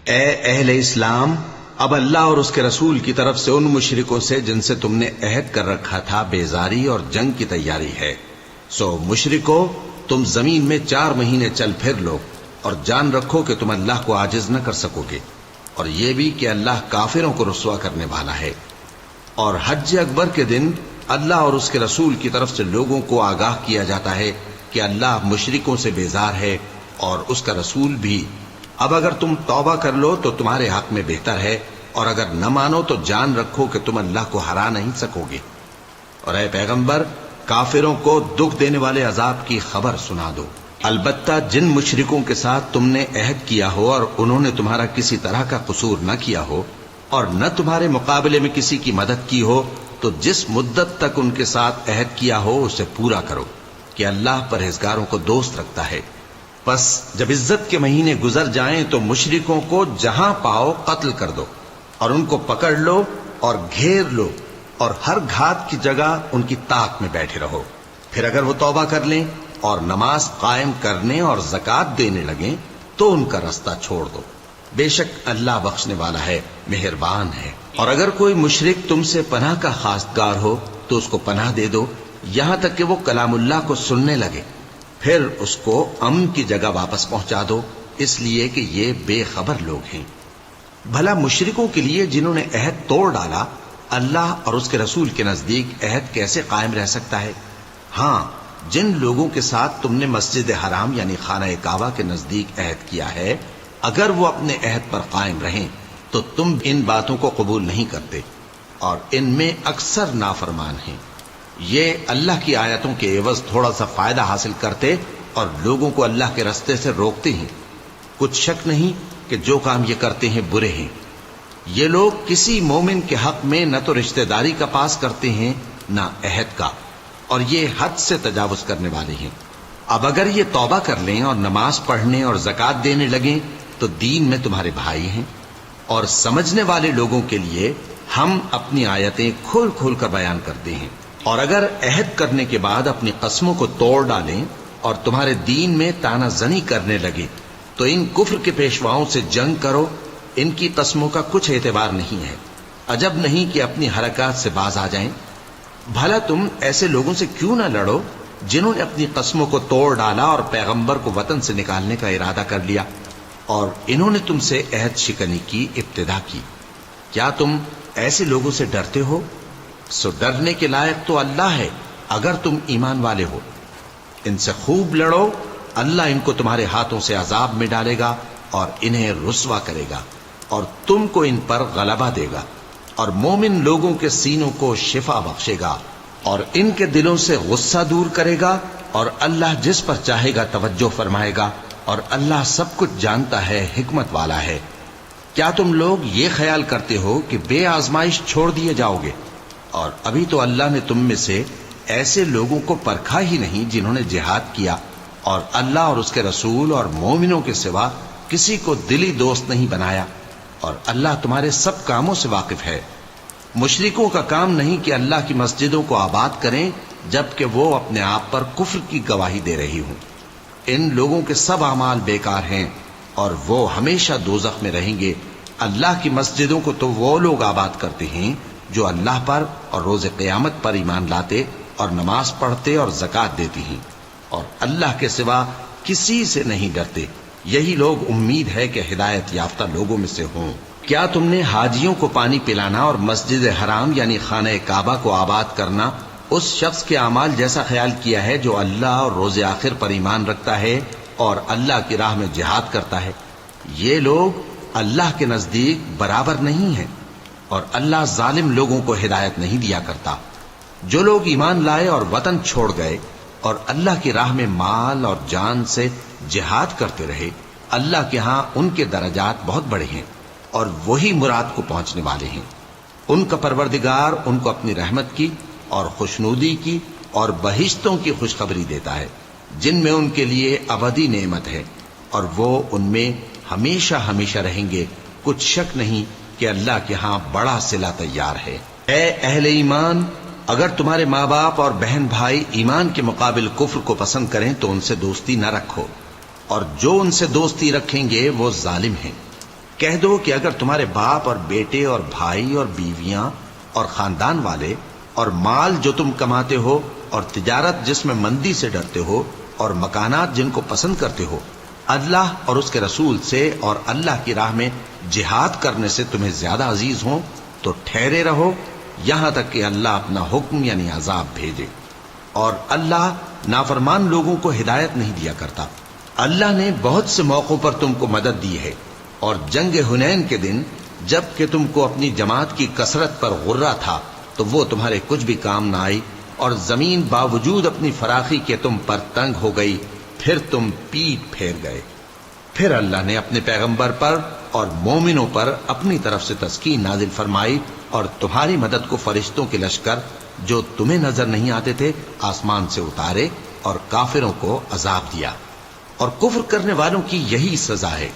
اے اہل اسلام، اب اللہ اور اس کے رسول کی طرف سے ان مشرکوں سے جن سے تم نے عہد کر رکھا تھا بیزاری اور جنگ کی تیاری ہے۔ سو مشرکو، تم زمین میں 4 مہینے چل پھر لو اور جان رکھو کہ تم اللہ کو عاجز نہ کر سکو گے، اور یہ بھی کہ اللہ کافروں کو رسوا کرنے والا ہے۔ اور حج اکبر کے دن اللہ اور اس کے رسول کی طرف سے لوگوں کو آگاہ کیا جاتا ہے کہ اللہ مشرکوں سے بیزار ہے اور اس کا رسول بھی۔ اب اگر تم توبہ کر لو تو تمہارے حق میں بہتر ہے، اور اگر نہ مانو تو جان رکھو کہ تم اللہ کو ہرا نہیں سکو گے۔ اور اے پیغمبر، کافروں کو دکھ دینے والے عذاب کی خبر سنا دو۔ البتہ جن مشرکوں کے ساتھ تم نے عہد کیا ہو اور انہوں نے تمہارا کسی طرح کا قصور نہ کیا ہو اور نہ تمہارے مقابلے میں کسی کی مدد کی ہو، تو جس مدت تک ان کے ساتھ عہد کیا ہو اسے پورا کرو، کہ اللہ پرہیزگاروں کو دوست رکھتا ہے۔ پس جب عزت کے مہینے گزر جائیں تو مشرکوں کو جہاں پاؤ قتل کر دو، اور ان کو پکڑ لو اور گھیر لو، اور ہر گھات کی جگہ ان کی طاق میں بیٹھے رہو۔ پھر اگر وہ توبہ کر لیں اور نماز قائم کرنے اور زکوٰۃ دینے لگیں تو ان کا رستہ چھوڑ دو، بے شک اللہ بخشنے والا ہے، مہربان ہے۔ اور اگر کوئی مشرک تم سے پناہ کا خواستگار ہو تو اس کو پناہ دے دو، یہاں تک کہ وہ کلام اللہ کو سننے لگے، پھر اس کو امن کی جگہ واپس پہنچا دو، اس لیے کہ یہ بے خبر لوگ ہیں۔ بھلا مشرکوں کے لیے جنہوں نے عہد توڑ ڈالا، اللہ اور اس کے رسول کے نزدیک عہد کیسے قائم رہ سکتا ہے؟ ہاں، جن لوگوں کے ساتھ تم نے مسجد حرام یعنی خانہ کعبہ کے نزدیک عہد کیا ہے، اگر وہ اپنے عہد پر قائم رہیں تو تم ان باتوں کو قبول نہیں کرتے، اور ان میں اکثر نافرمان ہیں۔ یہ اللہ کی آیتوں کے عوض تھوڑا سا فائدہ حاصل کرتے اور لوگوں کو اللہ کے رستے سے روکتے ہیں۔ کچھ شک نہیں کہ جو کام یہ کرتے ہیں برے ہیں۔ یہ لوگ کسی مومن کے حق میں نہ تو رشتہ داری کا پاس کرتے ہیں نہ عہد کا، اور یہ حد سے تجاوز کرنے والے ہیں۔ اب اگر یہ توبہ کر لیں اور نماز پڑھنے اور زکوٰۃ دینے لگیں تو دین میں تمہارے بھائی ہیں، اور سمجھنے والے لوگوں کے لیے ہم اپنی آیتیں کھول کھول کر بیان کرتے ہیں۔ اور اگر عہد کرنے کے بعد اپنی قسموں کو توڑ ڈالیں اور تمہارے دین میں تانا زنی کرنے لگے تو ان کفر کے پیشواؤں سے جنگ کرو، ان کی قسموں کا کچھ اعتبار نہیں ہے، عجب نہیں کہ اپنی حرکات سے باز آ جائیں۔ بھلا تم ایسے لوگوں سے کیوں نہ لڑو جنہوں نے اپنی قسموں کو توڑ ڈالا اور پیغمبر کو وطن سے نکالنے کا ارادہ کر لیا، اور انہوں نے تم سے عہد شکنی کی ابتدا کی۔ کیا تم ایسے لوگوں سے ڈرتے ہو؟ سو ڈرنے کے لائق تو اللہ ہے اگر تم ایمان والے ہو۔ ان سے خوب لڑو، اللہ ان کو تمہارے ہاتھوں سے عذاب میں ڈالے گا اور انہیں رسوا کرے گا، اور تم کو ان پر غلبہ دے گا، اور مومن لوگوں کے سینوں کو شفا بخشے گا، اور ان کے دلوں سے غصہ دور کرے گا، اور اللہ جس پر چاہے گا توجہ فرمائے گا، اور اللہ سب کچھ جانتا ہے، حکمت والا ہے۔ کیا تم لوگ یہ خیال کرتے ہو کہ بے آزمائش چھوڑ دیے جاؤ گے؟ اور ابھی تو اللہ نے تم میں سے ایسے لوگوں کو پرکھا ہی نہیں جنہوں نے جہاد کیا، اور اللہ اور اس کے رسول اور مومنوں کے سوا کسی کو دلی دوست نہیں بنایا، اور اللہ تمہارے سب کاموں سے واقف ہے۔ مشرکوں کا کام نہیں کہ اللہ کی مسجدوں کو آباد کریں جبکہ وہ اپنے آپ پر کفر کی گواہی دے رہی ہوں۔ ان لوگوں کے سب اعمال بیکار ہیں اور وہ ہمیشہ دوزخ میں رہیں گے۔ اللہ کی مسجدوں کو تو وہ لوگ آباد کرتے ہیں جو اللہ پر اور روز قیامت پر ایمان لاتے اور نماز پڑھتے اور زکوٰۃ دیتی ہیں، اور اللہ کے سوا کسی سے نہیں ڈرتے۔ یہی لوگ امید ہے کہ ہدایت یافتہ لوگوں میں سے ہوں۔ کیا تم نے حاجیوں کو پانی پلانا اور مسجد حرام یعنی خانہ کعبہ کو آباد کرنا اس شخص کے اعمال جیسا خیال کیا ہے جو اللہ اور روز آخر پر ایمان رکھتا ہے اور اللہ کی راہ میں جہاد کرتا ہے؟ یہ لوگ اللہ کے نزدیک برابر نہیں ہیں، اور اللہ ظالم لوگوں کو ہدایت نہیں دیا کرتا۔ جو لوگ ایمان لائے اور وطن چھوڑ گئے اور اللہ کی راہ میں مال اور جان سے جہاد کرتے رہے، اللہ کے ہاں ان کے درجات بہت بڑے ہیں، اور وہی مراد کو پہنچنے والے ہیں۔ ان کا پروردگار ان کو اپنی رحمت کی اور خوشنودی کی اور بہشتوں کی خوشخبری دیتا ہے جن میں ان کے لیے ابدی نعمت ہے، اور وہ ان میں ہمیشہ ہمیشہ رہیں گے۔ کچھ شک نہیں کہ اللہ کے ہاں بڑا صلہ تیار ہے۔ اے اہل ایمان، اگر تمہارے ماں باپ اور بہن بھائی ایمان کے مقابل کفر کو پسند کریں تو ان سے دوستی نہ رکھو، اور جو ان سے دوستی رکھیں گے وہ ظالم ہیں۔ کہہ دو کہ اگر تمہارے باپ اور بیٹے اور بھائی اور بیویاں اور خاندان والے اور مال جو تم کماتے ہو اور تجارت جس میں مندی سے ڈرتے ہو اور مکانات جن کو پسند کرتے ہو اللہ اور اس کے رسول سے اور اللہ کی راہ میں جہاد کرنے سے تمہیں زیادہ عزیز ہوں تو ٹھہرے رہو یہاں تک کہ اللہ اپنا حکم یعنی عذاب بھیجے. اور اللہ نافرمان لوگوں کو ہدایت نہیں دیا کرتا. اللہ نے بہت سے موقعوں پر تم کو مدد دی ہے، اور جنگ حنین کے دن جب کہ تم کو اپنی جماعت کی کثرت پر غرہ تھا تو وہ تمہارے کچھ بھی کام نہ آئی، اور زمین باوجود اپنی فراخی کے تم پر تنگ ہو گئی، پھر تم پیٹ پھیر گئے. پھر اللہ نے اپنے پیغمبر پر اور مومنوں پر اپنی طرف سے تسکین نازل فرمائی، اور تمہاری مدد کو فرشتوں کے لشکر جو تمہیں نظر نہیں آتے تھے آسمان سے اتارے، اور کافروں کو عذاب دیا. اور کفر کرنے والوں کی یہی سزا ہے.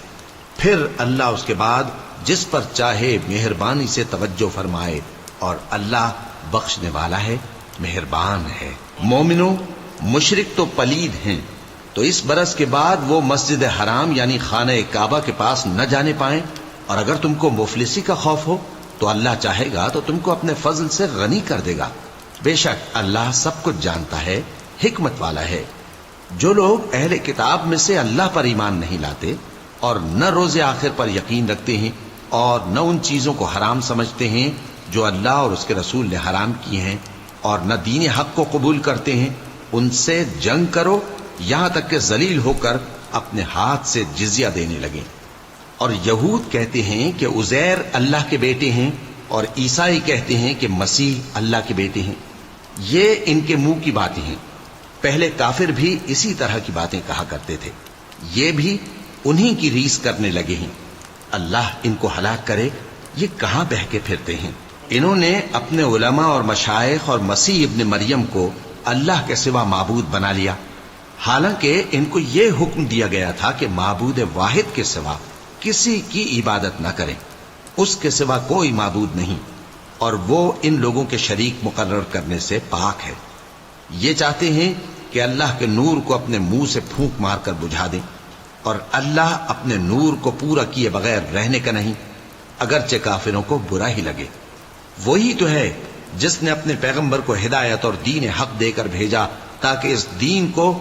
پھر اللہ اس کے بعد جس پر چاہے مہربانی سے توجہ فرمائے، اور اللہ بخشنے والا ہے، مہربان ہے. مومنوں، مشرک تو پلید ہیں، تو اس برس کے بعد وہ مسجد حرام یعنی خانہ کعبہ کے پاس نہ جانے پائیں. اور اگر تم کو مفلسی کا خوف ہو تو اللہ چاہے گا تو تم کو اپنے فضل سے غنی کر دے گا. بے شک اللہ سب کچھ جانتا ہے، حکمت والا ہے. جو لوگ اہل کتاب میں سے اللہ پر ایمان نہیں لاتے اور نہ روز آخر پر یقین رکھتے ہیں اور نہ ان چیزوں کو حرام سمجھتے ہیں جو اللہ اور اس کے رسول نے حرام کی ہیں اور نہ دین حق کو قبول کرتے ہیں، ان سے جنگ کرو یہاں تک کہ ذلیل ہو کر اپنے ہاتھ سے جزیہ دینے لگیں. اور یہود کہتے ہیں کہ عزیر اللہ کے بیٹے ہیں، اور عیسائی کہتے ہیں کہ مسیح اللہ کے بیٹے ہیں. یہ ان کے منہ کی باتیں ہیں. پہلے کافر بھی اسی طرح کی باتیں کہا کرتے تھے، یہ بھی انہی کی ریس کرنے لگے ہیں. اللہ ان کو ہلاک کرے، یہ کہاں بہہ کے پھرتے ہیں. انہوں نے اپنے علماء اور مشائخ اور مسیح ابن مریم کو اللہ کے سوا معبود بنا لیا، حالانکہ ان کو یہ حکم دیا گیا تھا کہ معبود واحد کے سوا کسی کی عبادت نہ کریں. اس کے سوا کوئی معبود نہیں، اور وہ ان لوگوں کے شریک مقرر کرنے سے پاک ہے. یہ چاہتے ہیں کہ اللہ کے نور کو اپنے منہ سے پھونک مار کر بجھا دیں، اور اللہ اپنے نور کو پورا کیے بغیر رہنے کا نہیں، اگرچہ کافروں کو برا ہی لگے. وہی تو ہے جس نے اپنے پیغمبر کو ہدایت اور دین حق دے کر بھیجا تاکہ اس دین کو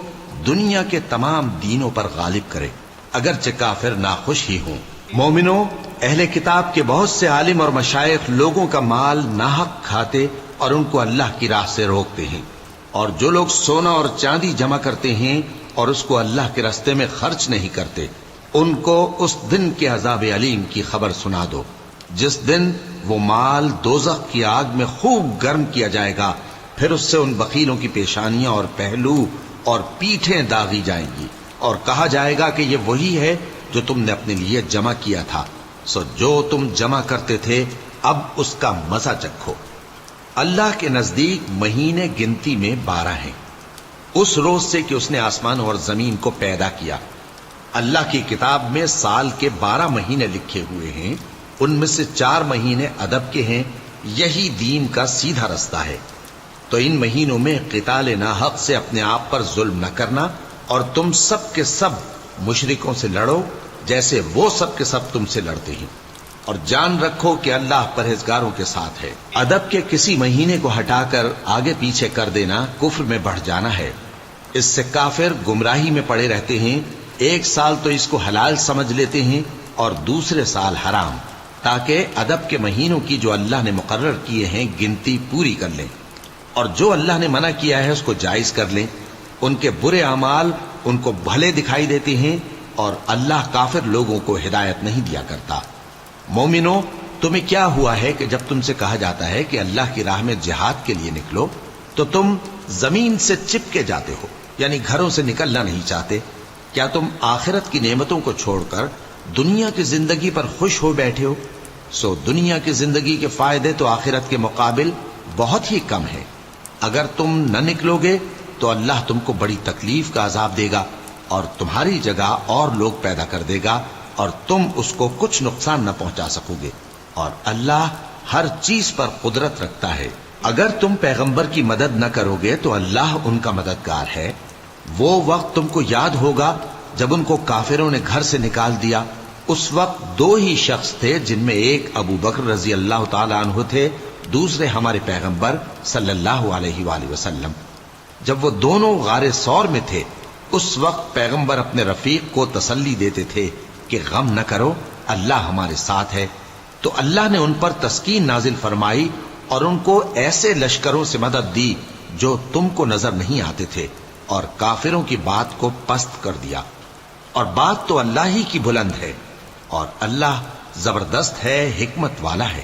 دنیا کے تمام دینوں پر غالب کرے، اگرچہ کافر ناخوش ہی ہوں. مومنوں، اہل کتاب کے بہت سے عالم اور مشائخ لوگوں کا مال ناحق کھاتے اور ان کو اللہ کی راہ سے روکتے ہیں. اور جو لوگ سونا اور چاندی جمع کرتے ہیں اور اس کو اللہ کے راستے میں خرچ نہیں کرتے، ان کو اس دن کے عذاب علیم کی خبر سنا دو، جس دن وہ مال دوزخ کی آگ میں خوب گرم کیا جائے گا. پھر اس سے ان بخیلوں کی پیشانیاں اور پہلو اور پیٹھیں داغی جائیں گی، اور کہا جائے گا کہ یہ وہی ہے جو تم نے اپنے لیے جمع کیا تھا، سو جو تم جمع کرتے تھے اب اس کا مزہ چکھو. اللہ کے نزدیک مہینے گنتی میں 12 ہیں، اس روز سے کہ اس نے آسمان اور زمین کو پیدا کیا. اللہ کی کتاب میں سال کے 12 مہینے لکھے ہوئے ہیں، ان میں سے 4 مہینے ادب کے ہیں. یہی دین کا سیدھا رستہ ہے. تو ان مہینوں میں قتال ناحق سے اپنے آپ پر ظلم نہ کرنا، اور تم سب کے سب مشرکوں سے لڑو جیسے وہ سب کے سب تم سے لڑتے ہیں. اور جان رکھو کہ اللہ پرہیزگاروں کے ساتھ ہے. ادب کے کسی مہینے کو ہٹا کر آگے پیچھے کر دینا کفر میں بڑھ جانا ہے. اس سے کافر گمراہی میں پڑے رہتے ہیں. ایک سال تو اس کو حلال سمجھ لیتے ہیں اور دوسرے سال حرام، تاکہ ادب کے مہینوں کی جو اللہ نے مقرر کیے ہیں گنتی پوری کر لیں، اور جو اللہ نے منع کیا ہے اس کو جائز کر لیں. ان کے برے اعمال ان کو بھلے دکھائی دیتے ہیں، اور اللہ کافر لوگوں کو ہدایت نہیں دیا کرتا. مومنوں، تمہیں کیا ہوا ہے کہ جب تم سے کہا جاتا ہے کہ اللہ کی راہ میں جہاد کے لیے نکلو تو تم زمین سے چپکے جاتے ہو، یعنی گھروں سے نکلنا نہیں چاہتے؟ کیا تم آخرت کی نعمتوں کو چھوڑ کر دنیا کی زندگی پر خوش ہو بیٹھے ہو؟ سو دنیا کی زندگی کے فائدے تو آخرت کے مقابل بہت ہی کم ہے. اگر تم نہ نکلو گے تو اللہ تم کو بڑی تکلیف کا عذاب دے گا، اور تمہاری جگہ اور لوگ پیدا کر دے گا، اور تم اس کو کچھ نقصان نہ پہنچا سکو گے. اور اللہ ہر چیز پر قدرت رکھتا ہے. اگر تم پیغمبر کی مدد نہ کرو گے تو اللہ ان کا مددگار ہے. وہ وقت تم کو یاد ہوگا جب ان کو کافروں نے گھر سے نکال دیا، اس وقت دو ہی شخص تھے، جن میں ایک ابو بکر رضی اللہ تعالی عنہ تھے، دوسرے ہمارے پیغمبر صلی اللہ علیہ وآلہ وسلم۔ جب وہ دونوں غار ثور میں تھے، اس وقت پیغمبر اپنے رفیق کو تسلی دیتے تھے کہ غم نہ کرو، اللہ ہمارے ساتھ ہے۔ تو اللہ نے ان پر تسکین نازل فرمائی اور ان کو ایسے لشکروں سے مدد دی جو تم کو نظر نہیں آتے تھے، اور کافروں کی بات کو پست کر دیا۔ اور بات تو اللہ ہی کی بلند ہے، اور اللہ زبردست ہے، حکمت والا ہے۔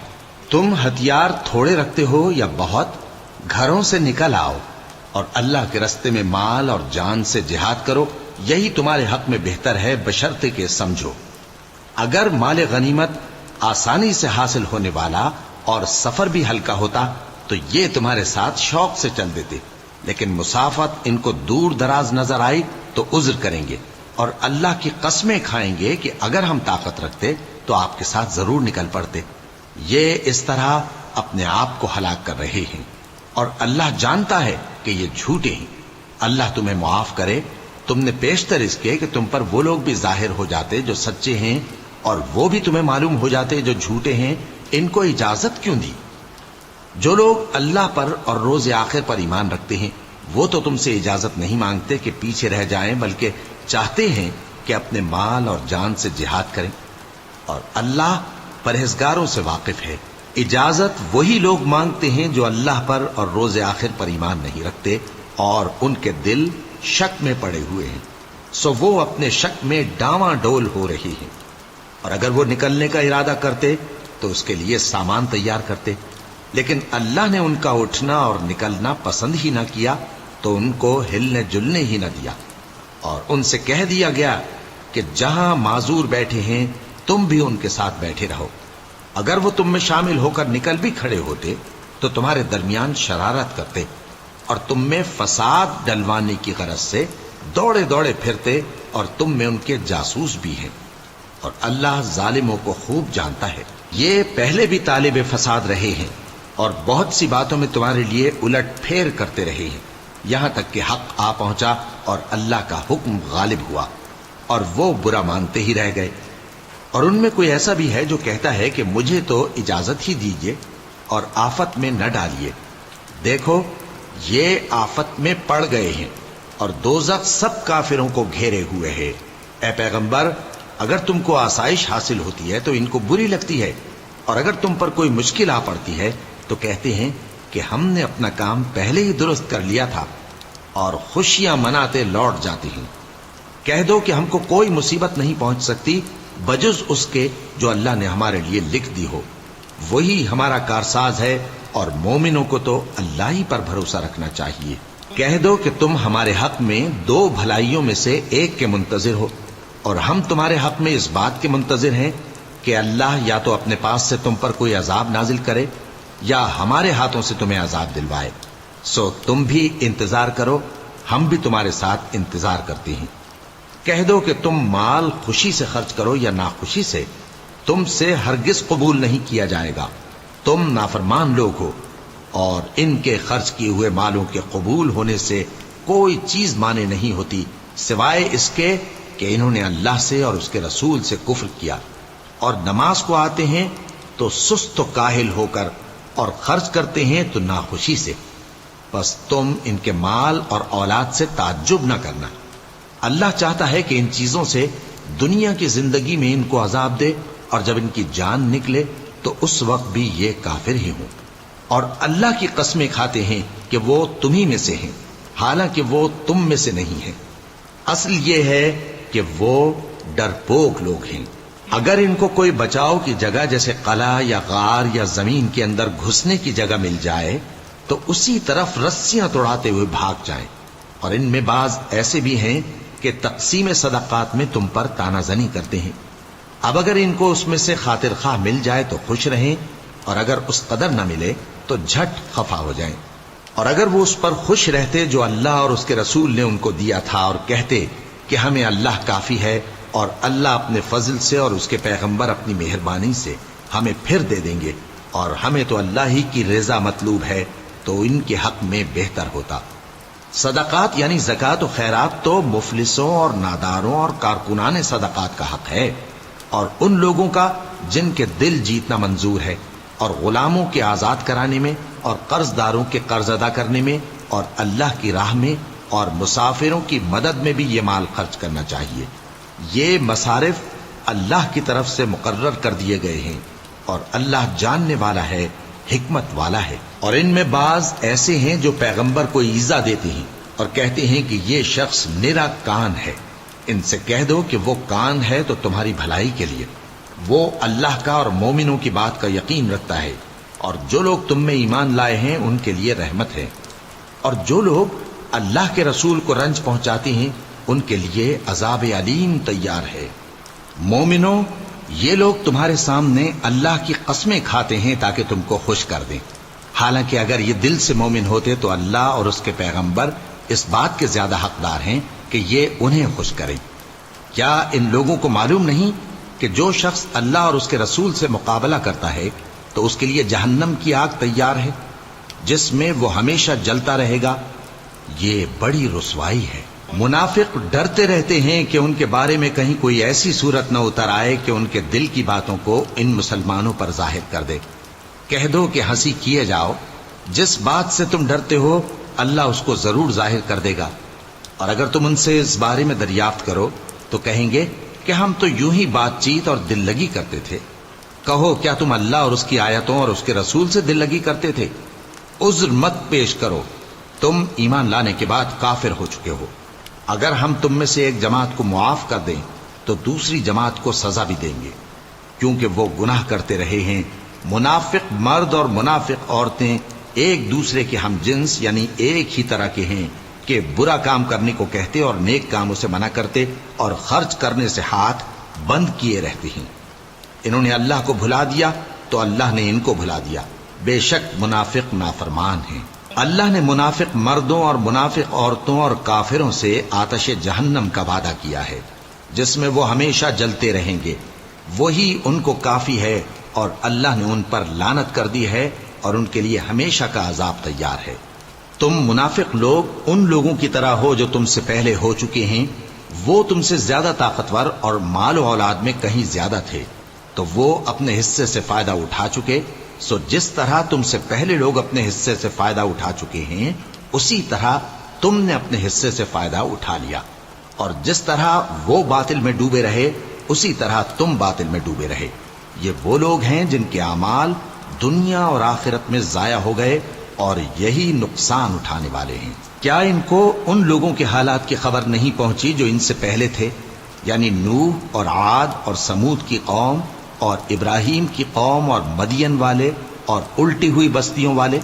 تم ہتھیار تھوڑے رکھتے ہو یا بہت، گھروں سے نکل آؤ اور اللہ کے رستے میں مال اور جان سے جہاد کرو، یہی تمہارے حق میں بہتر ہے، بشرطے کہ سمجھو۔ اگر مال غنیمت آسانی سے حاصل ہونے والا اور سفر بھی ہلکا ہوتا تو یہ تمہارے ساتھ شوق سے چل دیتے، لیکن مسافت ان کو دور دراز نظر آئی تو عذر کریں گے، اور اللہ کی قسمیں کھائیں گے کہ اگر ہم طاقت رکھتے تو آپ کے ساتھ ضرور نکل پڑتے۔ یہ اس طرح اپنے آپ کو ہلاک کر رہے ہیں، اور اللہ جانتا ہے کہ یہ جھوٹے ہیں۔ اللہ تمہیں معاف کرے، تم نے پیشتر اس کے کہ تم پر وہ لوگ بھی ظاہر ہو جاتے جو سچے ہیں، اور وہ بھی تمہیں معلوم ہو جاتے جو جھوٹے ہیں۔ ان کو اجازت کیوں دی؟ جو لوگ اللہ پر اور روز آخر پر ایمان رکھتے ہیں وہ تو تم سے اجازت نہیں مانگتے کہ پیچھے رہ جائیں، بلکہ چاہتے ہیں کہ اپنے مال اور جان سے جہاد کریں، اور اللہ پرہیزگاروں سے واقف ہے۔ اجازت وہی لوگ مانگتے ہیں جو اللہ پر اور روز آخر پر ایمان نہیں رکھتے اور ان کے دل شک میں پڑے ہوئے ہیں، سو وہ اپنے شک میں ڈاواں ڈول ہو رہی ہیں۔ اور اگر وہ نکلنے کا ارادہ کرتے تو اس کے لیے سامان تیار کرتے، لیکن اللہ نے ان کا اٹھنا اور نکلنا پسند ہی نہ کیا تو ان کو ہلنے جلنے ہی نہ دیا، اور ان سے کہہ دیا گیا کہ جہاں معذور بیٹھے ہیں تم بھی ان کے ساتھ بیٹھے رہو۔ اگر وہ تم میں شامل ہو کر نکل بھی کھڑے ہوتے تو تمہارے درمیان شرارت کرتے اور تم میں فساد ڈلوانے کی غرض سے دوڑے دوڑے پھرتے، اور تم میں ان کے جاسوس بھی ہیں، اور اللہ ظالموں کو خوب جانتا ہے۔ یہ پہلے بھی طالب فساد رہے ہیں اور بہت سی باتوں میں تمہارے لیے الٹ پھیر کرتے رہے ہیں، یہاں تک کہ حق آ پہنچا اور اللہ کا حکم غالب ہوا، اور وہ برا مانتے ہی رہ گئے۔ اور ان میں کوئی ایسا بھی ہے جو کہتا ہے کہ مجھے تو اجازت ہی دیجیے اور آفت میں نہ ڈالیے۔ دیکھو یہ آفت میں پڑ گئے ہیں، اور دوزخ سب کافروں کو گھیرے ہوئے ہے۔ اے پیغمبر، اگر تم کو آسائش حاصل ہوتی ہے تو ان کو بری لگتی ہے، اور اگر تم پر کوئی مشکل آ پڑتی ہے تو کہتے ہیں کہ ہم نے اپنا کام پہلے ہی درست کر لیا تھا، اور خوشیاں مناتے لوٹ جاتی ہیں۔ کہہ دو کہ ہم کو کوئی مصیبت نہیں پہنچ سکتی بجز اس کے جو اللہ نے ہمارے لیے لکھ دی ہو، وہی ہمارا کارساز ہے، اور مومنوں کو تو اللہ ہی پر بھروسہ رکھنا چاہیے۔ کہہ دو کہ تم ہمارے حق میں دو بھلائیوں میں سے ایک کے منتظر ہو، اور ہم تمہارے حق میں اس بات کے منتظر ہیں کہ اللہ یا تو اپنے پاس سے تم پر کوئی عذاب نازل کرے یا ہمارے ہاتھوں سے تمہیں عذاب دلوائے، سو تم بھی انتظار کرو، ہم بھی تمہارے ساتھ انتظار کرتے ہیں۔ کہہ دو کہ تم مال خوشی سے خرچ کرو یا ناخوشی سے، تم سے ہرگز قبول نہیں کیا جائے گا، تم نافرمان لوگ ہو، اور ان کے خرچ کیے ہوئے مالوں کے قبول ہونے سے کوئی چیز مانے نہیں ہوتی سوائے اس کے کہ انہوں نے اللہ سے اور اس کے رسول سے کفر کیا، اور نماز کو آتے ہیں تو سست و کاہل ہو کر، اور خرچ کرتے ہیں تو ناخوشی سے۔ بس تم ان کے مال اور اولاد سے تعجب نہ کرنا، اللہ چاہتا ہے کہ ان چیزوں سے دنیا کی زندگی میں ان کو عذاب دے، اور جب ان کی جان نکلے تو اس وقت بھی یہ کافر ہی ہوں، اور اللہ کی قسمیں کھاتے ہیں کہ وہ تمہیں میں سے ہیں، حالانکہ وہ تم میں سے نہیں ہیں۔ اصل یہ ہے کہ وہ ڈرپوک لوگ ہیں۔ اگر ان کو کوئی بچاؤ کی جگہ جیسے قلعہ یا غار یا زمین کے اندر گھسنے کی جگہ مل جائے تو اسی طرف رسیاں توڑاتے ہوئے بھاگ جائیں، اور ان میں بعض ایسے بھی ہیں کہ تقسیم صدقات میں تم پر تانا زنی کرتے ہیں۔ اب اگر ان کو اس میں سے خاطر خواہ مل جائے تو خوش رہیں، اور اگر اس قدر نہ ملے تو جھٹ خفا ہو جائیں۔ اور اگر وہ اس پر خوش رہتے جو اللہ اور اس کے رسول نے ان کو دیا تھا، اور کہتے کہ ہمیں اللہ کافی ہے، اور اللہ اپنے فضل سے اور اس کے پیغمبر اپنی مہربانی سے ہمیں پھر دے دیں گے، اور ہمیں تو اللہ ہی کی رضا مطلوب ہے، تو ان کے حق میں بہتر ہوتا۔ صدقات یعنی زکوٰۃ و خیرات تو مفلسوں اور ناداروں اور کارکنان صدقات کا حق ہے، اور ان لوگوں کا جن کے دل جیتنا منظور ہے، اور غلاموں کے آزاد کرانے میں، اور قرض داروں کے قرض ادا کرنے میں، اور اللہ کی راہ میں، اور مسافروں کی مدد میں بھی یہ مال خرچ کرنا چاہیے۔ یہ مصارف اللہ کی طرف سے مقرر کر دیے گئے ہیں، اور اللہ جاننے والا ہے، حکمت والا ہے۔ اور ان میں بعض ایسے ہیں جو پیغمبر کو ایذا دیتے ہیں اور کہتے ہیں کہ یہ شخص نرا کان ہے۔ ان سے کہہ دو کہ وہ کان ہے تو تمہاری بھلائی کے لیے، وہ اللہ کا اور مومنوں کی بات کا یقین رکھتا ہے، اور جو لوگ تم میں ایمان لائے ہیں ان کے لیے رحمت ہے، اور جو لوگ اللہ کے رسول کو رنج پہنچاتے ہیں ان کے لیے عذاب علیم تیار ہے۔ مومنوں، یہ لوگ تمہارے سامنے اللہ کی قسمیں کھاتے ہیں تاکہ تم کو خوش کر دیں، حالانکہ اگر یہ دل سے مومن ہوتے تو اللہ اور اس کے پیغمبر اس بات کے زیادہ حقدار ہیں کہ یہ انہیں خوش کریں۔ کیا ان لوگوں کو معلوم نہیں کہ جو شخص اللہ اور اس کے رسول سے مقابلہ کرتا ہے تو اس کے لیے جہنم کی آگ تیار ہے جس میں وہ ہمیشہ جلتا رہے گا؟ یہ بڑی رسوائی ہے۔ منافق ڈرتے رہتے ہیں کہ ان کے بارے میں کہیں کوئی ایسی صورت نہ اتر آئے کہ ان کے دل کی باتوں کو ان مسلمانوں پر ظاہر کر دے۔ کہہ دو کہ ہنسی کیے جاؤ، جس بات سے تم ڈرتے ہو اللہ اس کو ضرور ظاہر کر دے گا، اور اگر تم ان سے اس بارے میں دریافت کرو تو کہیں گے کہ ہم تو یوں ہی بات چیت اور دل لگی کرتے تھے۔ کہو کیا تم اللہ اور اس کی آیتوں اور اس کے رسول سے دل لگی کرتے تھے؟ عذر مت پیش کرو، تم ایمان لانے کے بعد کافر ہو چکے ہو۔ اگر ہم تم میں سے ایک جماعت کو معاف کر دیں تو دوسری جماعت کو سزا بھی دیں گے، کیونکہ وہ گناہ کرتے رہے ہیں۔ منافق مرد اور منافق عورتیں ایک دوسرے کے ہم جنس یعنی ایک ہی طرح کے ہیں کہ برا کام کرنے کو کہتے اور نیک کاموں سے منع کرتے اور خرچ کرنے سے ہاتھ بند کیے رہتے ہیں۔ انہوں نے اللہ کو بھلا دیا تو اللہ نے ان کو بھلا دیا، بے شک منافق نافرمان ہیں۔ اللہ نے منافق مردوں اور منافق عورتوں اور کافروں سے آتش جہنم کا وعدہ کیا ہے جس میں وہ ہمیشہ جلتے رہیں گے، وہی ان کو کافی ہے، اور اللہ نے ان پر لعنت کر دی ہے اور ان کے لیے ہمیشہ کا عذاب تیار ہے۔ تم منافق لوگ ان لوگوں کی طرح ہو جو تم سے پہلے ہو چکے ہیں، وہ تم سے زیادہ طاقتور اور مال و اولاد میں کہیں زیادہ تھے، تو وہ اپنے حصے سے فائدہ اٹھا چکے، سو جس طرح تم سے پہلے لوگ اپنے حصے سے فائدہ اٹھا چکے ہیں اسی طرح تم نے اپنے حصے سے فائدہ اٹھا لیا، اور جس طرح وہ باطل میں ڈوبے رہے اسی طرح تم باطل میں ڈوبے رہے۔ یہ وہ لوگ ہیں جن کے اعمال دنیا اور آخرت میں ضائع ہو گئے اور یہی نقصان اٹھانے والے ہیں۔ کیا ان کو ان لوگوں کے حالات کی خبر نہیں پہنچی جو ان سے پہلے تھے، یعنی نوح اور عاد اور سمود کی قوم اور ابراہیم کی قوم اور مدین والے اور الٹی ہوئی بستیوں والے؟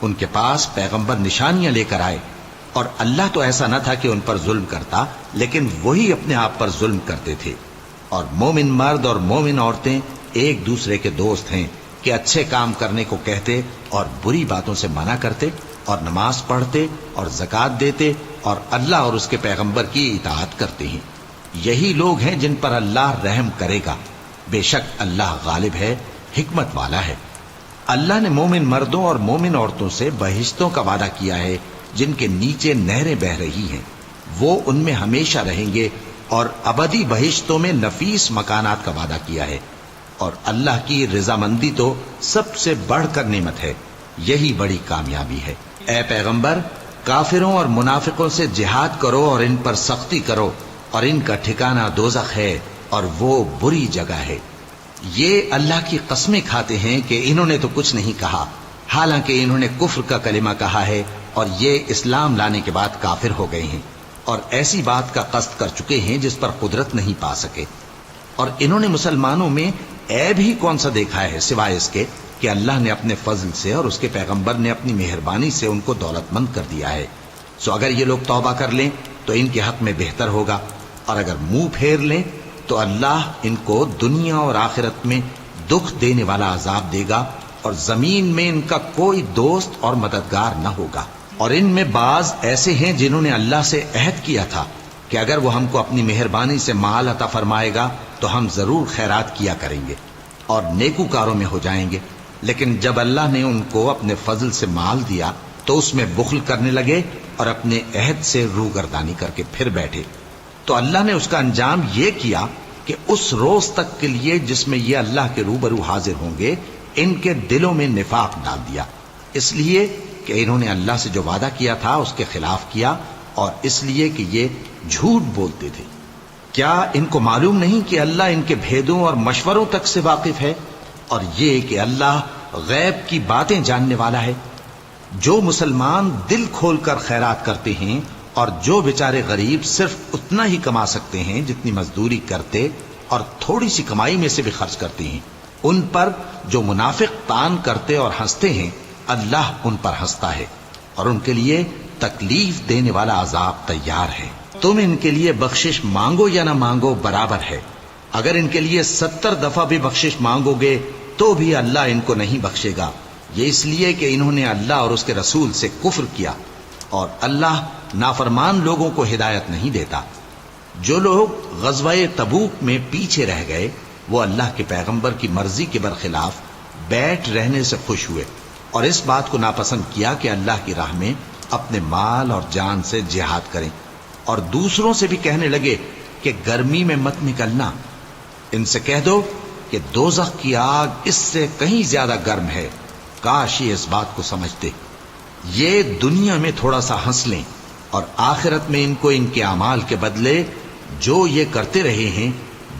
ان کے پاس پیغمبر نشانیاں لے کر آئے، اور اللہ تو ایسا نہ تھا کہ ان پر ظلم کرتا، لیکن وہی اپنے آپ پر ظلم کرتے تھے۔ اور مومن مرد اور مومن عورتیں ایک دوسرے کے دوست ہیں کہ اچھے کام کرنے کو کہتے اور بری باتوں سے منع کرتے، اور نماز پڑھتے اور زکوٰۃ دیتے اور اللہ اور اس کے پیغمبر کی اطاعت کرتے ہیں۔ یہی لوگ ہیں جن پر اللہ رحم کرے گا، بے شک اللہ غالب ہے، حکمت والا ہے۔ اللہ نے مومن مردوں اور مومن عورتوں سے بہشتوں کا وعدہ کیا ہے جن کے نیچے نہریں بہ رہی ہیں، وہ ان میں ہمیشہ رہیں گے، اور ابدی بہشتوں میں نفیس مکانات کا وعدہ کیا ہے۔ اور اللہ کی رضامندی تو سب سے بڑھ کر نعمت ہے، یہی بڑی کامیابی ہے۔ اے پیغمبر، کافروں اور منافقوں سے جہاد کرو اور ان پر سختی کرو، اور ان کا ٹھکانہ دوزخ ہے اور وہ بری جگہ ہے۔ یہ اللہ کی قسمیں کھاتے ہیں کہ انہوں نے تو کچھ نہیں کہا، حالانکہ انہوں نے کفر کا کلمہ کہا ہے اور یہ اسلام لانے کے بعد کافر ہو گئے ہیں، اور ایسی بات کا قصد کر چکے ہیں جس پر قدرت نہیں پا سکے۔ اور انہوں نے مسلمانوں میں عیب ہی کون سا دیکھا ہے سوائے اس کے کہ اللہ نے اپنے فضل سے اور اس کے پیغمبر نے اپنی مہربانی سے ان کو دولت مند کر دیا ہے۔ سو اگر یہ لوگ توبہ کر لیں تو ان کے حق میں بہتر ہوگا، اور اگر منہ پھیر لیں تو اللہ ان کو دنیا اور آخرت میں دکھ دینے والا عذاب دے گا، اور زمین میں ان کا کوئی دوست اور مددگار نہ ہوگا۔ اور ان میں بعض ایسے ہیں جنہوں نے اللہ سے عہد کیا تھا کہ اگر وہ ہم کو اپنی مہربانی سے مال عطا فرمائے گا تو ہم ضرور خیرات کیا کریں گے اور نیکوکاروں میں ہو جائیں گے، لیکن جب اللہ نے ان کو اپنے فضل سے مال دیا تو اس میں بخل کرنے لگے اور اپنے عہد سے روگردانی کر کے پھر بیٹھے۔ تو اللہ نے اس کا انجام یہ کیا کہ اس روز تک کے لیے جس میں یہ اللہ کے روبرو حاضر ہوں گے ان کے دلوں میں نفاق ڈال دیا، اس لیے کہ انہوں نے اللہ سے جو وعدہ کیا تھا اس کے خلاف کیا، اور اس لیے کہ یہ جھوٹ بولتے تھے۔ کیا ان کو معلوم نہیں کہ اللہ ان کے بھیدوں اور مشوروں تک سے واقف ہے، اور یہ کہ اللہ غیب کی باتیں جاننے والا ہے؟ جو مسلمان دل کھول کر خیرات کرتے ہیں اور جو بیچارے غریب صرف اتنا ہی کما سکتے ہیں جتنی مزدوری کرتے اور تھوڑی سی کمائی میں سے بھی خرچ کرتے ہیں، ان پر جو منافق تان کرتے اور ہنستے ہیں اللہ ان پر ہنستا ہے، اور ان کے لیے تکلیف دینے والا عذاب تیار ہے۔ تم ان کے لیے بخشش مانگو یا نہ مانگو برابر ہے، اگر ان کے لیے 70 دفعہ بھی بخشش مانگو گے تو بھی اللہ ان کو نہیں بخشے گا، یہ اس لیے کہ انہوں نے اللہ اور اس کے رسول سے کفر کیا، اور اللہ نافرمان لوگوں کو ہدایت نہیں دیتا۔ جو لوگ غزوہ تبوک میں پیچھے رہ گئے وہ اللہ کے پیغمبر کی مرضی کے برخلاف بیٹھ رہنے سے خوش ہوئے، اور اس بات کو ناپسند کیا کہ اللہ کی راہ میں اپنے مال اور جان سے جہاد کریں، اور دوسروں سے بھی کہنے لگے کہ گرمی میں مت نکلنا، ان سے کہہ دو کہ دوزخ کی آگ اس سے کہیں زیادہ گرم ہے، کاش یہ اس بات کو سمجھتے۔ یہ دنیا میں تھوڑا سا ہنس لیں اور آخرت میں ان کو ان کے اعمال کے بدلے جو یہ کرتے رہے ہیں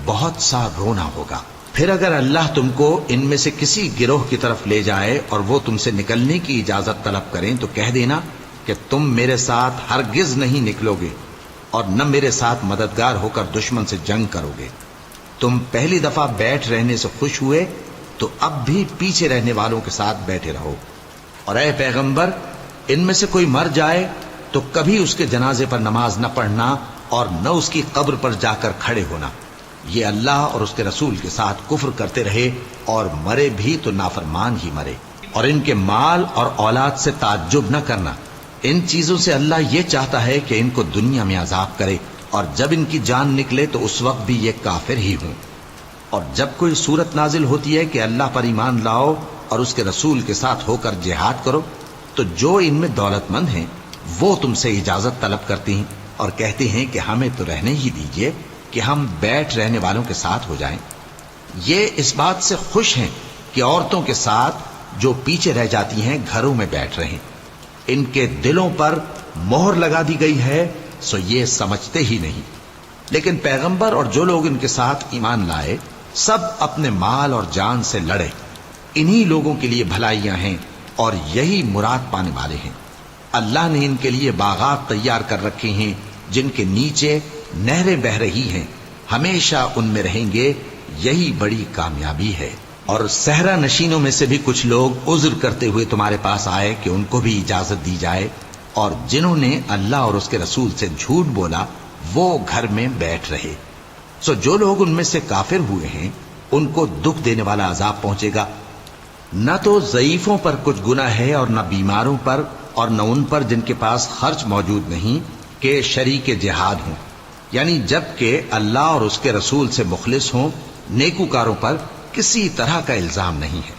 بہت سا رونا ہوگا۔ پھر اگر اللہ تم کو ان میں سے کسی گروہ کی طرف لے جائے اور وہ تم سے نکلنے کی اجازت طلب کریں تو کہہ دینا کہ تم میرے ساتھ ہرگز نہیں نکلو گے اور نہ میرے ساتھ مددگار ہو کر دشمن سے جنگ کرو گے۔ تم پہلی دفعہ بیٹھ رہنے سے خوش ہوئے تو اب بھی پیچھے رہنے والوں کے ساتھ بیٹھے رہو، اور اے پیغمبر ان میں سے کوئی مر جائے تو کبھی اس کے جنازے پر نماز نہ پڑھنا اور نہ اس کی قبر پر جا کر کھڑے ہونا۔ یہ اللہ اور اس کے رسول کے ساتھ کفر کرتے رہے اور مرے بھی تو نافرمان ہی مرے۔ اور ان کے مال اور اولاد سے تعجب نہ کرنا، ان چیزوں سے اللہ یہ چاہتا ہے کہ ان کو دنیا میں عذاب کرے، اور جب ان کی جان نکلے تو اس وقت بھی یہ کافر ہی ہوں۔ اور جب کوئی صورت نازل ہوتی ہے کہ اللہ پر ایمان لاؤ اور اس کے رسول کے ساتھ ہو کر جہاد کرو، تو جو ان میں دولت مند ہیں وہ تم سے اجازت طلب کرتی ہیں اور کہتے ہیں کہ ہمیں تو رہنے ہی دیجئے کہ ہم بیٹھ رہنے والوں کے ساتھ ہو جائیں۔ یہ اس بات سے خوش ہیں کہ عورتوں کے ساتھ جو پیچھے رہ جاتی ہیں گھروں میں بیٹھ رہیں۔ ان کے دلوں پر مہر لگا دی گئی ہے سو یہ سمجھتے ہی نہیں۔ لیکن پیغمبر اور جو لوگ ان کے ساتھ ایمان لائے سب اپنے مال اور جان سے لڑے، انہی لوگوں کے لیے بھلائیاں ہیں اور یہی مراد پانے والے ہیں۔ اللہ نے ان کے لیے باغات تیار کر رکھے ہیں جن کے نیچے نہریں بہ رہی ہیں، ہمیشہ ان میں رہیں گے، یہی بڑی کامیابی ہے۔ اور صحرا نشینوں میں سے بھی کچھ لوگ عذر کرتے ہوئے تمہارے پاس آئے کہ ان کو بھی اجازت دی جائے، اور جنہوں نے اللہ اور اس کے رسول سے جھوٹ بولا وہ گھر میں بیٹھ رہے۔ سو جو لوگ ان میں سے کافر ہوئے ہیں ان کو دکھ دینے والا عذاب پہنچے گا۔ نہ تو ضعیفوں پر کچھ گناہ ہے اور نہ بیماروں پر اور نہ ان پر جن کے پاس خرچ موجود نہیں کہ شریک جہاد ہوں، یعنی جب کہ اللہ اور اس کے رسول سے مخلص ہوں، نیکوکاروں پر کسی طرح کا الزام نہیں ہے،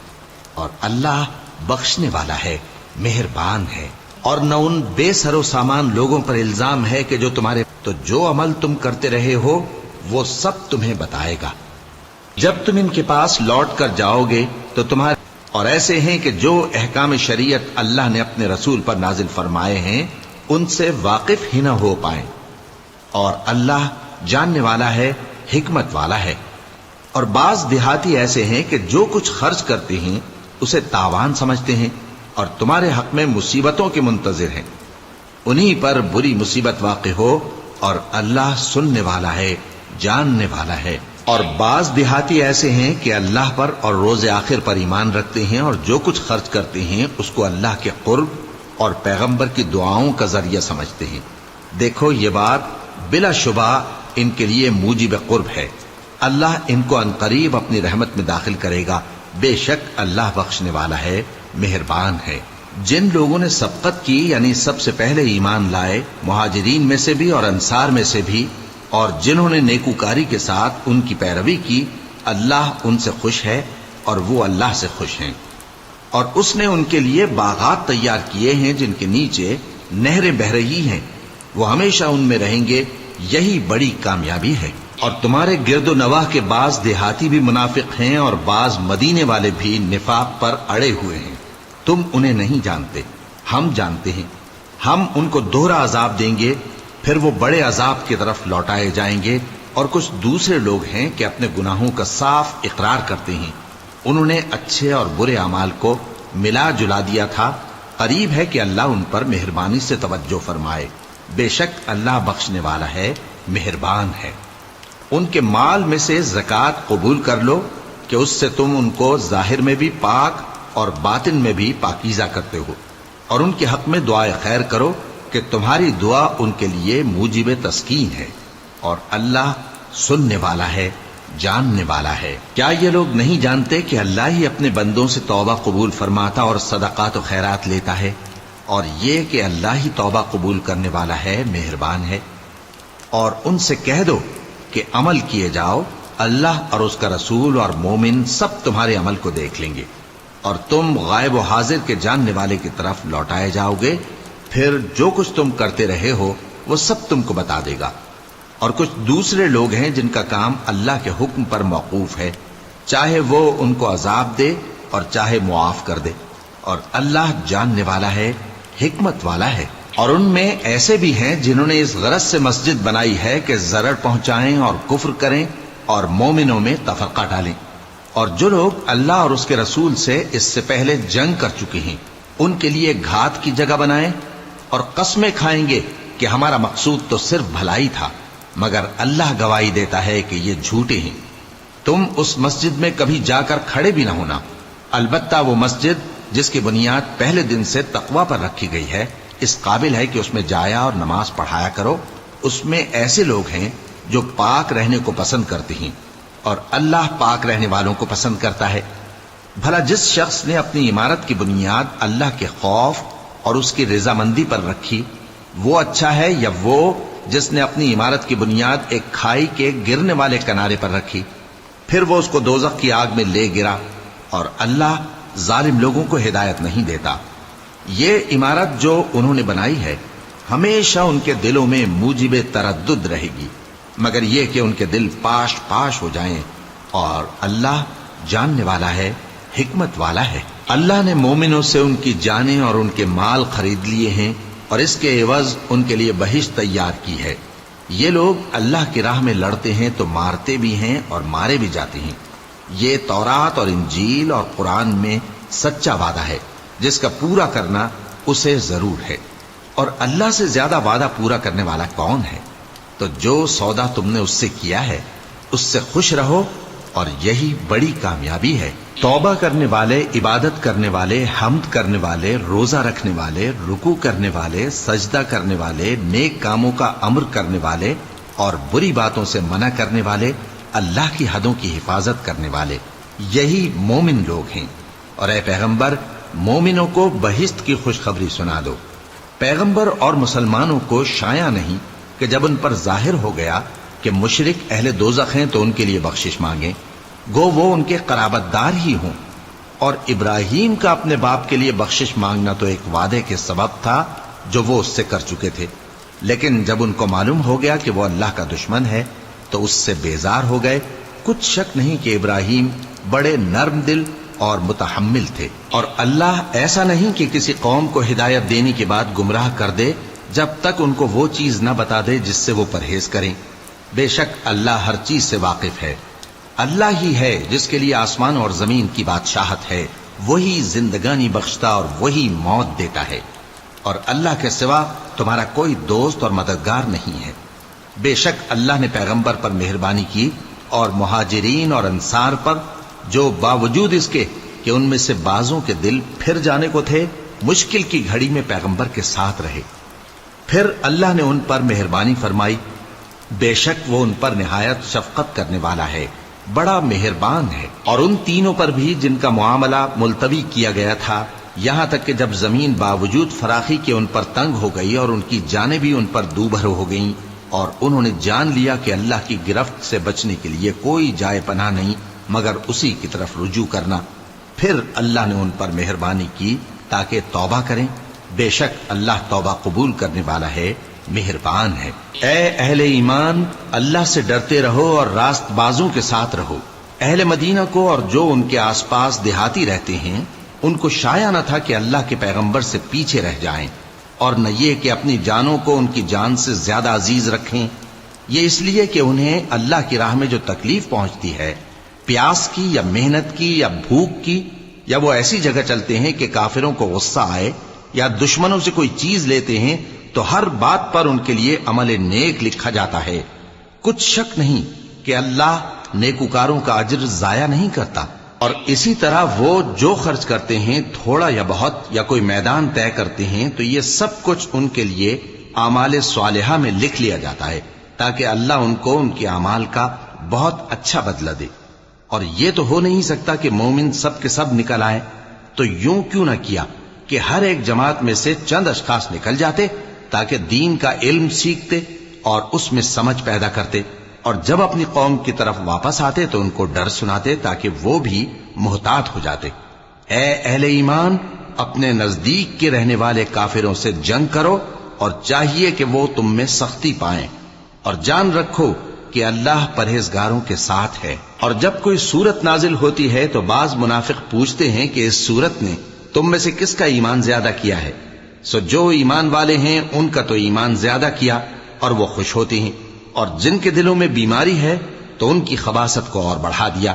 اور اللہ بخشنے والا ہے، مہربان ہے۔ اور نہ ان بے سر و سامان لوگوں پر الزام ہے کہ جو تمہارے تو جو عمل تم کرتے رہے ہو وہ سب تمہیں بتائے گا جب تم ان کے پاس لوٹ کر جاؤ گے تو تمہارے اور ایسے ہیں کہ جو احکام شریعت اللہ نے اپنے رسول پر نازل فرمائے ہیں ان سے واقف ہی نہ ہو پائیں، اور اللہ جاننے والا ہے، حکمت والا ہے۔ اور بعض دیہاتی ایسے ہیں کہ جو کچھ خرچ کرتے ہیں اسے تاوان سمجھتے ہیں اور تمہارے حق میں مصیبتوں کے منتظر ہیں، انہی پر بری مصیبت واقع ہو، اور اللہ سننے والا ہے، جاننے والا ہے۔ اور بعض دیہاتی ایسے ہیں کہ اللہ پر اور روز آخر پر ایمان رکھتے ہیں اور جو کچھ خرچ کرتے ہیں اس کو اللہ کے قرب اور پیغمبر کی دعاؤں کا ذریعہ سمجھتے ہیں۔ دیکھو یہ بات بلا شبہ ان کے لیے موجب قرب ہے، اللہ ان کو عنقریب اپنی رحمت میں داخل کرے گا، بے شک اللہ بخشنے والا ہے، مہربان ہے۔ جن لوگوں نے سبقت کی یعنی سب سے پہلے ایمان لائے، مہاجرین میں سے بھی اور انصار میں سے بھی، اور جنہوں نے نیکوکاری کے ساتھ ان کی پیروی کی، اللہ ان سے خوش ہے اور وہ اللہ سے خوش ہیں۔ اور اس نے ان کے لیے باغات تیار کیے ہیں جن کے نیچے نہریں بہ رہی ہیں، وہ ہمیشہ ان میں رہیں گے، یہی بڑی کامیابی ہے۔ اور تمہارے گرد و نواح کے بعض دیہاتی بھی منافق ہیں اور بعض مدینے والے بھی نفاق پر اڑے ہوئے ہیں. تم انہیں نہیں جانتے، ہم جانتے ہیں. ہم ان کو دوہرا عذاب دیں گے، پھر وہ بڑے عذاب کی طرف لوٹائے جائیں گے. اور کچھ دوسرے لوگ ہیں کہ اپنے گناہوں کا صاف اقرار کرتے ہیں. انہوں نے اچھے اور برے اعمال کو ملا جلا دیا تھا. قریب ہے کہ اللہ ان پر مہربانی سے توجہ فرمائے. بے شک اللہ بخشنے والا ہے، مہربان ہے. ان کے مال میں سے زکوٰۃ قبول کر لو کہ اس سے تم ان کو ظاہر میں بھی پاک اور باطن میں بھی پاکیزہ کرتے ہو. اور ان کے حق میں دعائے خیر کرو کہ تمہاری دعا ان کے لیے موجب تسکین ہے. اور اللہ سننے والا ہے، جاننے والا ہے. کیا یہ لوگ نہیں جانتے کہ اللہ ہی اپنے بندوں سے توبہ قبول فرماتا اور صدقات و خیرات لیتا ہے؟ اور یہ کہ اللہ ہی توبہ قبول کرنے والا ہے، مہربان ہے. اور ان سے کہہ دو کہ عمل کیے جاؤ، اللہ اور اس کا رسول اور مومن سب تمہارے عمل کو دیکھ لیں گے، اور تم غائب و حاضر کے جاننے والے کی طرف لوٹائے جاؤ گے. پھر جو کچھ تم کرتے رہے ہو وہ سب تم کو بتا دے گا. اور کچھ دوسرے لوگ ہیں جن کا کام اللہ کے حکم پر موقوف ہے، چاہے وہ ان کو عذاب دے اور چاہے معاف کر دے. اور اللہ جاننے والا ہے، حکمت والا ہے. اور ان میں ایسے بھی ہیں جنہوں نے اس غرض سے مسجد بنائی ہے کہ ضرر پہنچائیں اور کفر کریں اور مومنوں میں تفرقہ ڈالیں. اور جو لوگ اللہ اور اس کے رسول سے اس سے پہلے جنگ کر چکے ہیں ان کے لیے گھات کی جگہ بنائیں اور قسمیں کھائیں گے کہ ہمارا مقصود تو صرف بھلائی تھا، مگر اللہ گواہی دیتا ہے کہ یہ جھوٹے ہیں. تم اس مسجد میں کبھی جا کر کھڑے بھی نہ ہونا. البتہ وہ مسجد جس کی بنیاد پہلے دن سے تقوی پر رکھی گئی ہے اس قابل ہے کہ اس میں جایا اور نماز پڑھایا کرو. اس میں ایسے لوگ ہیں جو پاک رہنے کو پسند کرتے ہیں، اور اللہ پاک رہنے والوں کو پسند کرتا ہے. بھلا جس شخص نے اپنی عمارت کی بنیاد اللہ کے خوف اور اس کی رضامندی پر رکھی وہ اچھا ہے، یا وہ جس نے اپنی عمارت کی بنیاد ایک کھائی کے گرنے والے کنارے پر رکھی، پھر وہ اس کو دوزخ کی آگ میں لے گرا؟ اور اللہ ظالم لوگوں کو ہدایت نہیں دیتا. یہ عمارت جو انہوں نے بنائی ہے ہمیشہ ان کے دلوں میں موجب تردد رہے گی، مگر یہ کہ ان کے دل پاش پاش ہو جائیں. اور اللہ جاننے والا ہے، حکمت والا ہے. اللہ نے مومنوں سے ان کی جانیں اور ان کے مال خرید لیے ہیں، اور اس کے عوض ان کے لیے بہشت تیار کی ہے. یہ لوگ اللہ کی راہ میں لڑتے ہیں تو مارتے بھی ہیں اور مارے بھی جاتے ہیں. یہ تورات اور انجیل اور قرآن میں سچا وعدہ ہے جس کا پورا کرنا اسے ضرور ہے. اور اللہ سے زیادہ وعدہ پورا کرنے والا کون ہے؟ تو جو سودا تم نے اس سے کیا ہے اس سے خوش رہو، اور یہی بڑی کامیابی ہے. توبہ کرنے والے، عبادت کرنے والے، حمد کرنے والے، روزہ رکھنے والے، رکوع کرنے والے، سجدہ کرنے والے، نیک کاموں کا امر کرنے والے اور بری باتوں سے منع کرنے والے، اللہ کی حدوں کی حفاظت کرنے والے، یہی مومن لوگ ہیں. اور اے پیغمبر، مومنوں کو بہشت کی خوشخبری سنا دو. پیغمبر اور مسلمانوں کو شایع نہیں کہ جب ان پر ظاہر ہو گیا کہ مشرک اہل دوزخ ہیں تو ان کے لیے بخشش مانگیں، گو وہ ان کے قرابت دار ہی ہوں. اور ابراہیم کا اپنے باپ کے لیے بخشش مانگنا تو ایک وعدے کے سبب تھا جو وہ اس سے کر چکے تھے، لیکن جب ان کو معلوم ہو گیا کہ وہ اللہ کا دشمن ہے تو اس سے بیزار ہو گئے. کچھ شک نہیں کہ ابراہیم بڑے نرم دل اور متحمل تھے. اور اللہ ایسا نہیں کہ کسی قوم کو ہدایت دینے کے بعد گمراہ کر دے جب تک ان کو وہ چیز نہ بتا دے جس سے وہ پرہیز کریں. بے شک اللہ ہر چیز سے واقف ہے. اللہ ہی ہے جس کے لیے آسمان اور زمین کی بادشاہت ہے، وہی زندگانی بخشتا اور وہی موت دیتا ہے، اور اللہ کے سوا تمہارا کوئی دوست اور مددگار نہیں ہے. بے شک اللہ نے پیغمبر پر مہربانی کی اور مہاجرین اور انصار پر، جو باوجود اس کے کہ ان میں سے بعضوں کے دل پھر جانے کو تھے مشکل کی گھڑی میں پیغمبر کے ساتھ رہے. پھر اللہ نے ان پر مہربانی فرمائی. بے شک وہ ان پر نہایت شفقت کرنے والا ہے، بڑا مہربان ہے. اور ان تینوں پر بھی جن کا معاملہ ملتوی کیا گیا تھا، یہاں تک کہ جب زمین باوجود فراخی کے ان پر تنگ ہو گئی اور ان کی جانیں بھی ان پر دوبھر ہو گئیں، اور انہوں نے جان لیا کہ اللہ کی گرفت سے بچنے کے لیے کوئی جائے پناہ نہیں مگر اسی کی طرف رجوع کرنا، پھر اللہ نے ان پر مہربانی کی تاکہ توبہ کریں. بے شک اللہ توبہ قبول کرنے والا ہے، مہربان ہے۔ اے اہل ایمان، اللہ سے ڈرتے رہو اور راست بازوں کے ساتھ رہو۔ اہل مدینہ کو اور جو ان کے آس پاس دیہاتی رہتے ہیں ان کو شایع نہ تھا کہ اللہ کے پیغمبر سے پیچھے رہ جائیں، اور نہ یہ کہ اپنی جانوں کو ان کی جان سے زیادہ عزیز رکھیں۔ یہ اس لیے کہ انہیں اللہ کی راہ میں جو تکلیف پہنچتی ہے، پیاس کی یا محنت کی یا بھوک کی، یا وہ ایسی جگہ چلتے ہیں کہ کافروں کو غصہ آئے یا دشمنوں سے کوئی چیز لیتے ہیں، تو ہر بات پر ان کے لیے عمل نیک لکھا جاتا ہے۔ کچھ شک نہیں کہ اللہ نیکوکاروں کا اجر ضائع نہیں کرتا۔ اور اسی طرح وہ جو خرچ کرتے ہیں، تھوڑا یا بہت، یا کوئی میدان طے کرتے ہیں، تو یہ سب کچھ ان کے لیے اعمال صالحہ میں لکھ لیا جاتا ہے، تاکہ اللہ ان کو ان کے اعمال کا بہت اچھا بدلہ دے۔ اور یہ تو ہو نہیں سکتا کہ مومن سب کے سب نکل آئیں، تو یوں کیوں نہ کیا کہ ہر ایک جماعت میں سے چند اشخاص نکل جاتے تاکہ دین کا علم سیکھتے اور اس میں سمجھ پیدا کرتے، اور جب اپنی قوم کی طرف واپس آتے تو ان کو ڈر سناتے تاکہ وہ بھی محتاط ہو جاتے۔ اے اہل ایمان، اپنے نزدیک کے رہنے والے کافروں سے جنگ کرو، اور چاہیے کہ وہ تم میں سختی پائیں، اور جان رکھو کہ اللہ پرہیزگاروں کے ساتھ ہے۔ اور جب کوئی سورت نازل ہوتی ہے تو بعض منافق پوچھتے ہیں کہ اس سورت نے تم میں سے کس کا ایمان زیادہ کیا ہے؟ سو جو ایمان والے ہیں ان کا تو ایمان زیادہ کیا اور وہ خوش ہوتے ہیں، اور جن کے دلوں میں بیماری ہے تو ان کی خباثت کو اور بڑھا دیا،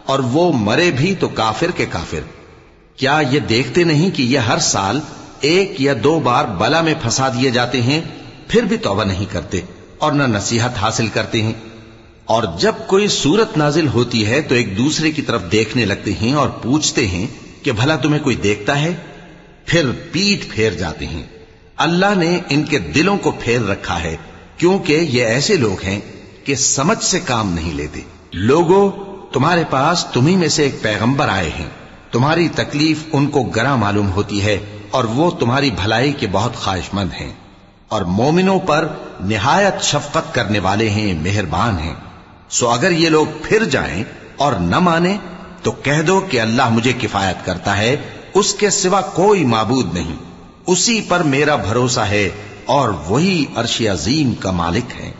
اور وہ مرے بھی تو کافر کے کافر۔ کیا یہ دیکھتے نہیں کہ یہ ہر سال ایک یا دو بار بلا میں پھنسا دیے جاتے ہیں، پھر بھی توبہ نہیں کرتے اور نہ نصیحت حاصل کرتے ہیں؟ اور جب کوئی سورت نازل ہوتی ہے تو ایک دوسرے کی طرف دیکھنے لگتے ہیں اور پوچھتے ہیں کہ بھلا تمہیں کوئی دیکھتا ہے؟ پھر پیٹھ پھیر جاتے ہیں۔ اللہ نے ان کے دلوں کو پھیر رکھا ہے، کیونکہ یہ ایسے لوگ ہیں کہ سمجھ سے کام نہیں لیتے۔ لوگوں، تمہارے پاس تمہیں میں سے ایک پیغمبر آئے ہیں، تمہاری تکلیف ان کو گراں معلوم ہوتی ہے اور وہ تمہاری بھلائی کے بہت خواہش مند ہیں، اور مومنوں پر نہایت شفقت کرنے والے ہیں، مہربان ہیں۔ سو اگر یہ لوگ پھر جائیں اور نہ مانیں تو کہہ دو کہ اللہ مجھے کفایت کرتا ہے، اس کے سوا کوئی معبود نہیں، اسی پر میرا بھروسہ ہے اور وہی عرش عظیم کا مالک ہے۔